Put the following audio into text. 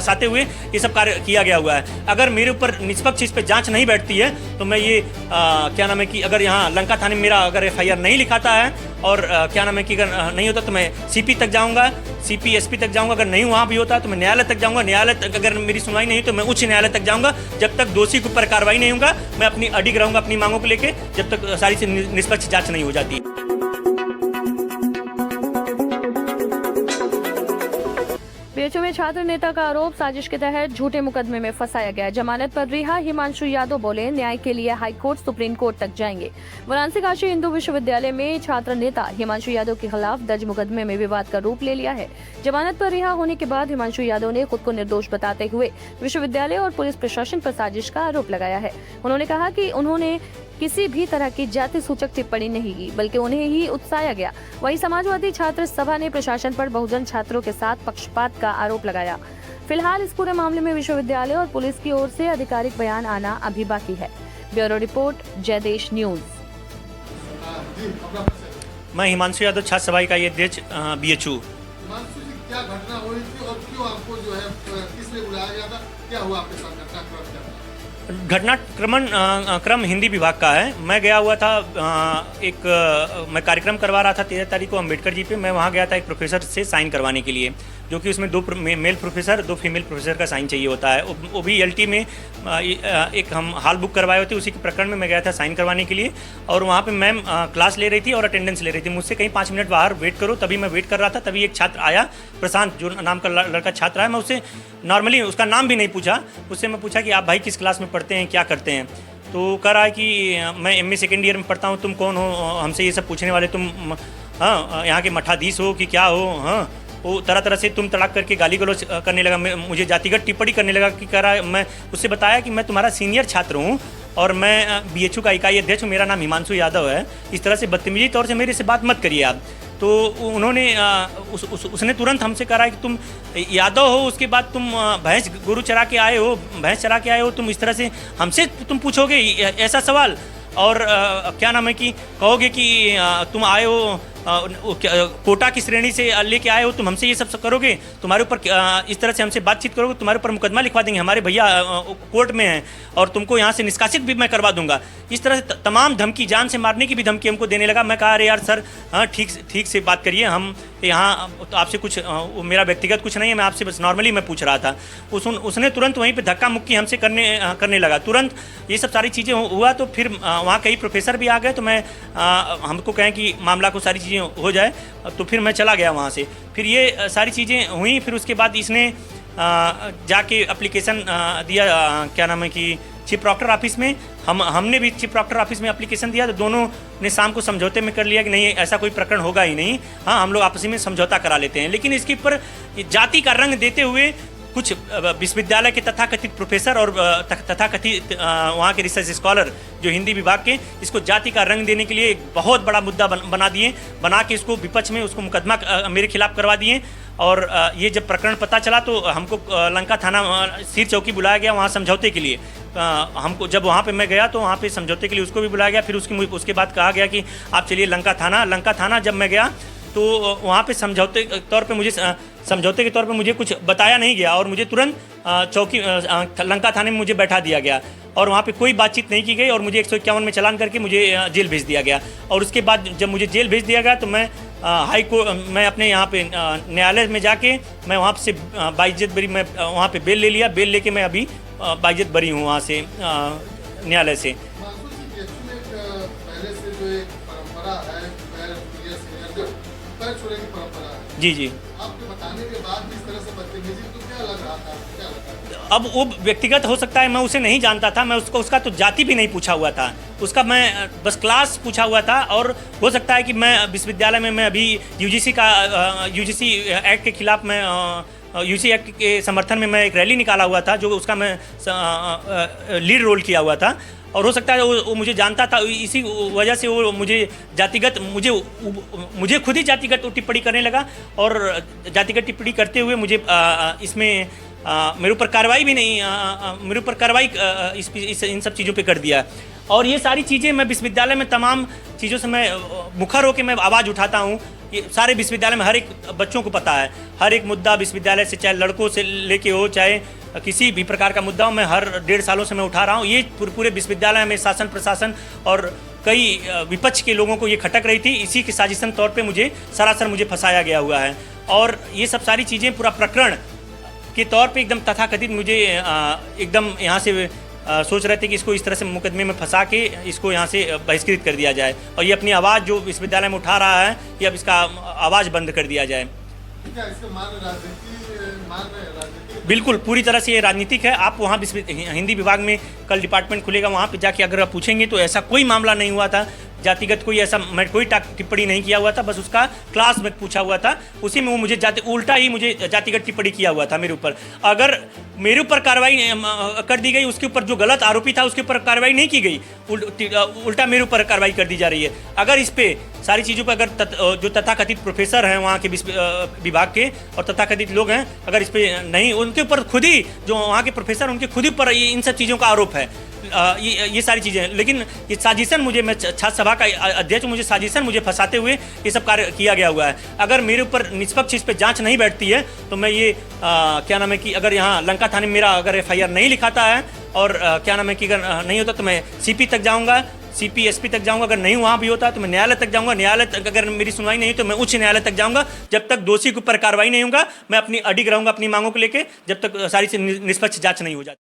फंसाते हुए ये सब कार्य किया गया हुआ है। अगर मेरे ऊपर निष्पक्ष इस पर जांच नहीं बैठती है तो मैं ये क्या नाम है कि अगर यहाँ लंका थाने में मेरा अगर FIR नहीं लिखाता है और क्या नाम है कि अगर नहीं होता तो मैं CP तक जाऊँगा, CP SP तक जाऊँगा। अगर नहीं वहाँ भी होता तो मैं न्यायालय तक जाऊँगा। न्यायालय तक अगर मेरी सुनवाई नहीं हुई तो मैं उच्च न्यायालय तक जाऊँगा। जब तक दोषी के ऊपर कार्रवाई नहीं होगा मैं अपनी अडिग रहूँगा अपनी मांगों को लेकर, जब तक सारी से निष्पक्ष जाँच नहीं हो जाती। बीएचयू में छात्र नेता का आरोप, साजिश के तहत झूठे मुकदमे में फंसाया गया। जमानत पर रिहा हिमांशु यादव बोले, न्याय के लिए हाईकोर्ट सुप्रीम कोर्ट तक जाएंगे। वाराणसी काशी हिंदू विश्वविद्यालय में छात्र नेता हिमांशु यादव के खिलाफ दर्ज मुकदमे में विवाद का रूप ले लिया है। जमानत पर रिहा होने के बाद हिमांशु यादव ने खुद को निर्दोष बताते हुए विश्वविद्यालय और पुलिस प्रशासन पर साजिश का आरोप लगाया है। उन्होंने कहा कि उन्होंने किसी भी तरह की जाति सूचक टिप्पणी नहीं की, बल्कि उन्हें ही उकसाया गया। वहीं समाजवादी छात्र सभा ने प्रशासन पर बहुजन छात्रों के साथ पक्षपात का आरोप लगाया। फिलहाल इस पूरे मामले में विश्वविद्यालय और पुलिस की ओर से आधिकारिक बयान आना अभी बाकी है। Bureau report, जयदेश news. मैं हिमांशु यादव छात्र सभा का ये अध्यक्ष BHU। क्या घटना हुई थी और क्यों आपको जो है किस लिए बुलाया गया था, क्या हुआ आपके साथ घटनाक्रम? क्रम हिंदी विभाग का है। मैं गया हुआ था मैं कार्यक्रम करवा रहा था 13 तारीख को अम्बेडकर जी पे। मैं वहाँ गया था एक प्रोफेसर से साइन करवाने के लिए, जो कि उसमें 2 मेल प्रोफेसर 2 फीमेल प्रोफेसर का साइन चाहिए होता है। वो भी LT में एक हम हॉल बुक करवाए होते, उसी के प्रकरण में मैं गया था साइन करवाने के लिए। और वहाँ पे मैम क्लास ले रही थी और अटेंडेंस ले रही थी। मुझसे कहीं 5 मिनट बाहर वेट करो, तभी मैं वेट कर रहा था। तभी एक छात्र आया, प्रशांत जो नाम का लड़का छात्र आया। मैं उससे नॉर्मली उसका नाम भी नहीं पूछा, उससे मैं पूछा कि आप भाई किस क्लास में पढ़ते हैं, क्या करते हैं। तो कह रहा है कि मैं MA सेकेंड ईयर में पढ़ता हूँ, तुम कौन हो हमसे ये सब पूछने वाले, तुम यहाँ के मठाधीश हो कि क्या हो। वो तरह तरह से तुम तड़ाक करके गाली गलौज करने लगा, मुझे जातिगत टिप्पणी करने लगा कि कह रहा है। मैं उससे बताया कि मैं तुम्हारा सीनियर छात्र हूँ और मैं BHU का इकाई अध्यक्ष हूँ, मेरा नाम हिमांशु यादव है। इस तरह से बदतमीजी तौर से मेरे से बात मत करिए आप। तो उन्होंने उसने तुरंत हमसे कहा कि तुम यादव हो, उसके बाद तुम भैंस गुरु चरा के आए हो, भैंस चरा के आए हो, तुम इस तरह से हमसे तुम पूछोगे ऐसा सवाल। और क्या नाम है कि कहोगे कि तुम आए हो कोटा की श्रेणी से लेके आए हो, तुम हमसे ये सब करोगे, तुम्हारे ऊपर इस तरह से हमसे बातचीत करोगे, तुम्हारे ऊपर मुकदमा लिखवा देंगे, हमारे भैया कोर्ट में हैं और तुमको यहाँ से निष्कासित भी मैं करवा दूंगा। इस तरह से तमाम धमकी, जान से मारने की भी धमकी हमको देने लगा। मैं कहा अरे यार सर, हाँ ठीक से बात करिए, हम यहाँ तो आपसे कुछ मेरा व्यक्तिगत कुछ नहीं है, मैं आपसे बस नॉर्मली मैं पूछ रहा था। उसने तुरंत वहीं पर धक्का मुक्की हमसे करने लगा। तुरंत ये सब सारी चीज़ें हुआ तो फिर वहाँ कई प्रोफेसर भी आ गए। तो मैं हमको कहें कि मामला को सारी चीज़ें हो जाए, तो फिर मैं चला गया वहाँ से। फिर ये सारी चीज़ें हुई। फिर उसके बाद इसने जाके एप्लीकेशन दिया, क्या नाम है कि चीफ प्रॉक्टर ऑफिस में। हमने भी चीफ प्रॉक्टर ऑफिस में एप्लीकेशन दिया। तो दोनों ने शाम को समझौते में कर लिया कि नहीं ऐसा कोई प्रकरण होगा ही नहीं, हाँ हम लोग आपस में समझौता करा लेते हैं। लेकिन इसके ऊपर जाति का रंग देते हुए कुछ विश्वविद्यालय के तथाकथित प्रोफेसर और तथाकथित वहाँ के रिसर्च स्कॉलर जो हिंदी विभाग के, इसको जाति का रंग देने के लिए एक बहुत बड़ा मुद्दा बना के इसको विपक्ष में उसको मुकदमा मेरे खिलाफ करवा दिए। और ये जब प्रकरण पता चला तो हमको लंका थाना सिर चौकी बुलाया गया वहाँ समझौते के लिए। हमको जब वहाँ पे मैं गया तो वहाँ पे समझौते के लिए उसको भी बुलाया गया। फिर उसके बाद कहा गया कि आप चलिए लंका थाना जब मैं गया तो वहाँ पे समझौते के तौर पे मुझे कुछ बताया नहीं गया और मुझे तुरंत चौकी लंका थाने में मुझे बैठा दिया गया और वहाँ पे कोई बातचीत नहीं की गई और मुझे 151 में चालान करके मुझे जेल भेज दिया गया। और उसके बाद जब मुझे जेल भेज दिया गया तो मैं मैं अपने यहाँ पे न्यायालय में जाके मैं वहाँ से बाइज्जत बरी, मैं वहाँ पे बेल ले लिया। बेल लेके मैं अभी बाइज्जत बरी हूँ वहाँ से न्यायालय से। जी जी। आपके बताने के बाद भी इस तरह से बदतमीजी, तो क्या लग रहा था, क्या लगा? अब वो व्यक्तिगत हो सकता है, मैं उसे नहीं जानता था। मैं उसका तो जाति भी नहीं पूछा हुआ था, उसका मैं बस क्लास पूछा हुआ था। और हो सकता है कि मैं विश्वविद्यालय में मैं अभी यूजीसी एक्ट के खिलाफ मैं यूजीसी एक्ट के समर्थन में मैं एक रैली निकाला हुआ था, जो उसका मैं लीड रोल किया हुआ था। और हो सकता है वो मुझे जानता था, इसी वजह से वो मुझे खुद ही जातिगत टिप्पणी करने लगा। और जातिगत टिप्पणी करते हुए मुझे इसमें मेरे ऊपर कार्रवाई भी नहीं, मेरे ऊपर कार्रवाई इन सब चीज़ों पे कर दिया। और ये सारी चीज़ें मैं विश्वविद्यालय में तमाम चीज़ों से मैं मुखर होकर मैं आवाज़ उठाता हूँ। ये सारे विश्वविद्यालय में हर एक बच्चों को पता है, हर एक मुद्दा विश्वविद्यालय से, चाहे लड़कों से लेके हो, चाहे किसी भी प्रकार का मुद्दा हो, मैं हर 1.5 सालों से मैं उठा रहा हूँ। ये पूरे विश्वविद्यालय में शासन प्रशासन और कई विपक्ष के लोगों को ये खटक रही थी। इसी की साजिशन तौर पे मुझे सरासर मुझे फंसाया गया हुआ है। और ये सब सारी चीज़ें पूरा प्रकरण के तौर पे एकदम तथाकथित मुझे एकदम यहाँ से सोच रहे थे कि इसको इस तरह से मुकदमे में फंसा के इसको यहाँ से बहिष्कृत कर दिया जाए और ये अपनी आवाज़ जो विश्वविद्यालय में उठा रहा है, ये अब इसका आवाज़ बंद कर दिया जाए। क्या इसका राजनीति बिल्कुल पूरी तरह से ये राजनीतिक है। आप वहाँ हिंदी विभाग में कल डिपार्टमेंट खुलेगा, वहाँ पे जाके अगर आप पूछेंगे तो ऐसा कोई मामला नहीं हुआ था, जातिगत कोई ऐसा मैं कोई टिप्पणी नहीं किया हुआ था, बस उसका क्लास में पूछा हुआ था, उसी में वो मुझे उल्टा ही मुझे जातिगत टिप्पणी किया हुआ था मेरे ऊपर। अगर मेरे ऊपर कार्रवाई कर दी गई, उसके ऊपर जो गलत आरोपी था उसके ऊपर कार्रवाई नहीं की गई, उल्टा मेरे ऊपर कार्रवाई कर दी जा रही है। अगर इस पे सारी चीज़ों पर अगर जो तथाकथित प्रोफेसर हैं वहाँ के विभाग के और तथाकथित लोग हैं, अगर इस पे नहीं, उनके ऊपर खुद ही जो वहाँ के प्रोफेसर उनके खुद ही ऊपर इन सब चीज़ों का आरोप है, ये सारी चीज़ें हैं। लेकिन ये साजिशन मुझे, मैं छात्र सभा का अध्यक्ष, मुझे साजिशन मुझे फंसाते हुए ये सब कार्य किया गया हुआ है। अगर मेरे ऊपर निष्पक्ष इस पर जांच नहीं बैठती है तो मैं ये क्या नाम है कि अगर यहाँ लंका थाने में मेरा अगर FIR नहीं लिखाता है और क्या नाम है कि अगर नहीं होता तो मैं CP तक जाऊँगा, CP SP तक जाऊँगा, अगर नहीं वहाँ भी होता तो मैं न्यायालय तक जाऊँगा, न्यायालय तक अगर मेरी सुनवाई नहीं हुई तो मैं उच्च न्यायालय तक जाऊँगा। जब तक दोषी के ऊपर कार्रवाई नहीं होगा मैं अपनी अडिग रहूँगा अपनी मांगों को लेकर, जब तक सारी निष्पक्ष जाँच नहीं हो जाती।